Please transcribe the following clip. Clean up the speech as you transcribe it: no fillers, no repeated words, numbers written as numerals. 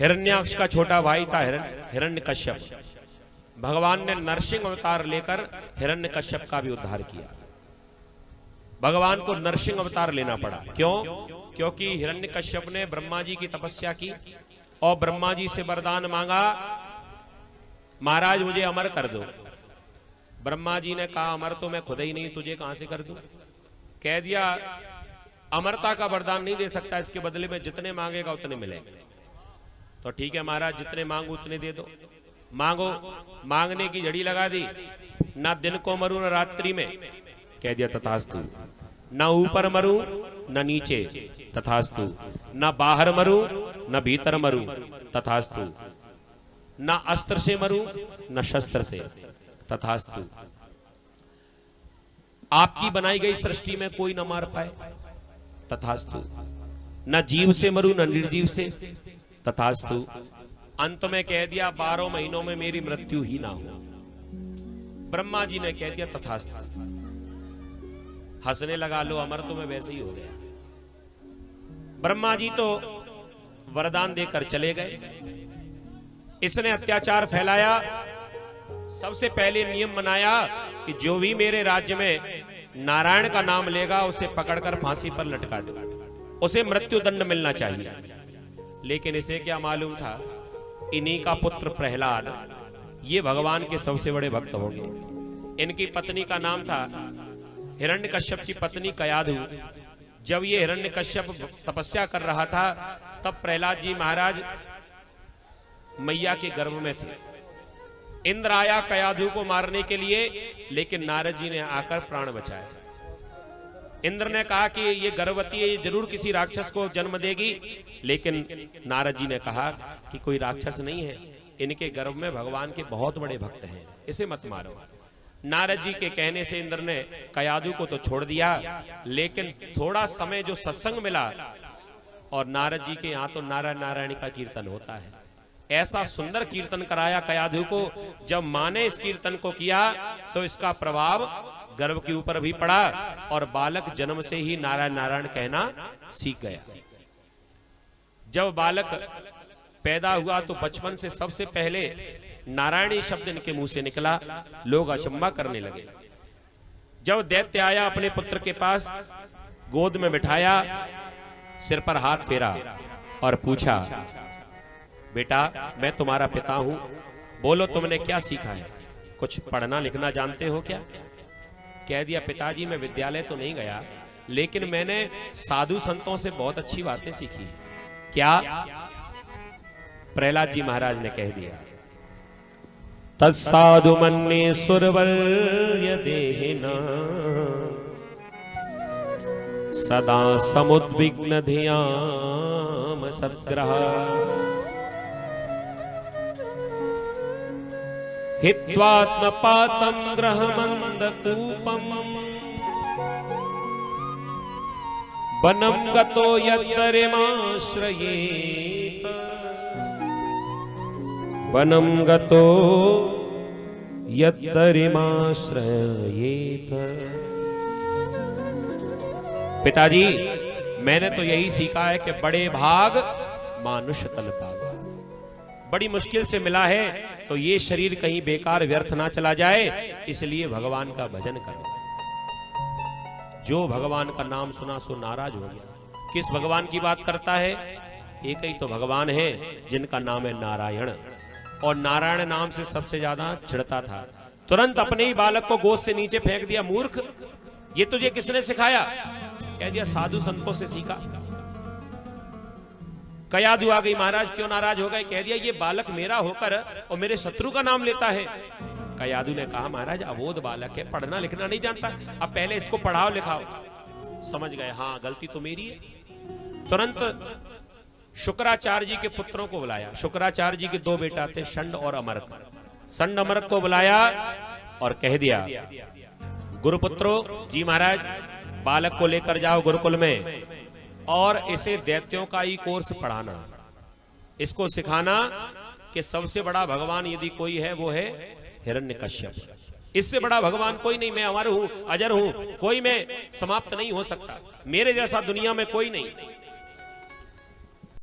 हिरण्याक्ष का छोटा भाई था हिरण्यकश्यप। भगवान ने नरसिंह अवतार लेकर हिरण्यकश्यप का भी उद्धार किया। भगवान को नरसिंह अवतार लेना पड़ा। क्यों? क्योंकि हिरण्यकश्यप ने ब्रह्मा जी की तपस्या की और ब्रह्मा जी से वरदान मांगा, महाराज मुझे अमर कर दो। ब्रह्मा जी ने कहा अमर तो मैं खुद ही नहीं, तुझे कहां से कर दूं? कह दिया अमरता का वरदान नहीं दे सकता, इसके बदले में जितने मांगेगा उतने मिलेंगे। तो ठीक है महाराज, जितने मांगो उतने दे दो। मांगो। मांगने की जड़ी लगा दी। ना दिन को मरूं न रात्रि में, कह दिया तथास्तु। ना ऊपर मरूं न नीचे, तथास्तु। ना बाहर मरूं न भीतर मरूं, तथास्तु। ना अस्त्र से मरूं न शस्त्र से, तथास्तु। आपकी बनाई गई सृष्टि में कोई न मार पाए, तथास्तु। न जीव से मरूं न निर्जीव से, तथास्तु। अंत में कह दिया 12 महीनों में मेरी मृत्यु ही ना हो। ब्रह्मा जी ने कह दिया तथास्तु। हंसने लगा, लो अमर तो मैं वैसे ही हो गया। ब्रह्मा जी तो वरदान देकर चले गए। इसने अत्याचार फैलाया। सबसे पहले नियम बनाया कि जो भी मेरे राज्य में नारायण का नाम लेगा उसे पकड़कर फांसी पर लटका दो, उसे मृत्यु दंड मिलना चाहिए। लेकिन इसे क्या मालूम था, इन्हीं का पुत्र प्रहलाद ये भगवान के सबसे बड़े भक्त होंगे। इनकी पत्नी का नाम था हिरण्यकश्यप की पत्नी कयाधु। जब ये हिरण्यकश्यप तपस्या कर रहा था तब प्रहलाद जी महाराज मैया के गर्भ में थे। इंद्र आया कयाधु को मारने के लिए, लेकिन नारद जी ने आकर प्राण बचाया। इंद्र ने कहा कि ये गर्भवती है, ये जरूर किसी राक्षस को जन्म देगी। लेकिन नारद जी ने कहा कि कोई राक्षस नहीं है, इनके गर्भ में भगवान के बहुत बड़े भक्त हैं, इसे मत मारो। नारद जी के कहने से इंद्र ने कयाधु को तो छोड़ दिया। लेकिन थोड़ा समय जो सत्संग मिला, और नारद जी के यहाँ तो नारायण नारायण का कीर्तन होता है, ऐसा सुंदर कीर्तन कराया कयाधु को। जब मां ने इस कीर्तन को किया तो इसका प्रभाव गर्भ के ऊपर भी पड़ा और बालक जन्म से ही नारायण नारायण कहना सीख गया। जब बालक पैदा हुआ तो बचपन से सबसे पहले नारायणी शब्द इनके मुंह से निकला। लोग अचंभा करने लगे। जब दैत्य आया अपने पुत्र के पास, गोद में बिठाया, सिर पर हाथ फेरा और पूछा, बेटा मैं तुम्हारा पिता हूं, बोलो तुमने क्या सीखा है? कुछ पढ़ना लिखना जानते हो क्या? कह दिया पिताजी मैं विद्यालय तो नहीं गया, लेकिन मैंने साधु संतों से बहुत अच्छी बातें सीखी। क्या? प्रहलाद जी महाराज ने कह दिया, तत्साधु मन्ये सुरवल्य देहिना सदा समुद्विग्न धियाम सद्ग्रह हित्वात्मपातं ग्रहमन्दकूपम् वनं गतो यद्गरिमाश्रयेत वनं गतो यद्गरिमाश्रयेत। पिताजी मैंने तो यही सीखा है कि बड़े भाग मानुष तन पावा। बड़ी मुश्किल से मिला है तो ये शरीर कहीं बेकार व्यर्थ ना चला जाए, इसलिए भगवान का भजन करो। जो भगवान का नाम सुना सो नाराज हो गया। किस भगवान की बात करता है? एक ही तो भगवान है जिनका नाम है नारायण, और नारायण नाम से सबसे ज्यादा चिढ़ता था। तुरंत अपने ही बालक को गोद से नीचे फेंक दिया। मूर्ख, ये तुझे किसने सिखाया? कह दिया साधु संतों से सीखा। कयाधु आ गई, महाराज क्यों नाराज हो गए? कह दिया ये बालक मेरा होकर और मेरे शत्रु का नाम लेता है। कयाधु ने कहा महाराज अबोध बालक है, पढ़ना लिखना नहीं जानता, अब पहले इसको पढ़ाओ लिखाओ। समझ गए हाँ गलती तो मेरी है। तुरंत शुक्राचार्य जी के पुत्रों को बुलाया। शुक्राचार्य जी के 2 बेटा थे, षंड और अमरक। षंड अमरक को बुलाया और कह दिया गुरुपुत्रो जी महाराज बालक को लेकर जाओ गुरुकुल में और इसे दैत्यों का ही कोर्स पढ़ाना, इसको सिखाना कि सबसे बड़ा भगवान यदि कोई है वो है हिरण्यकश्यप। इससे बड़ा भगवान कोई नहीं, मैं अमर हूं, अजर हूं, कोई मैं समाप्त नहीं हो सकता, मेरे जैसा दुनिया में कोई नहीं।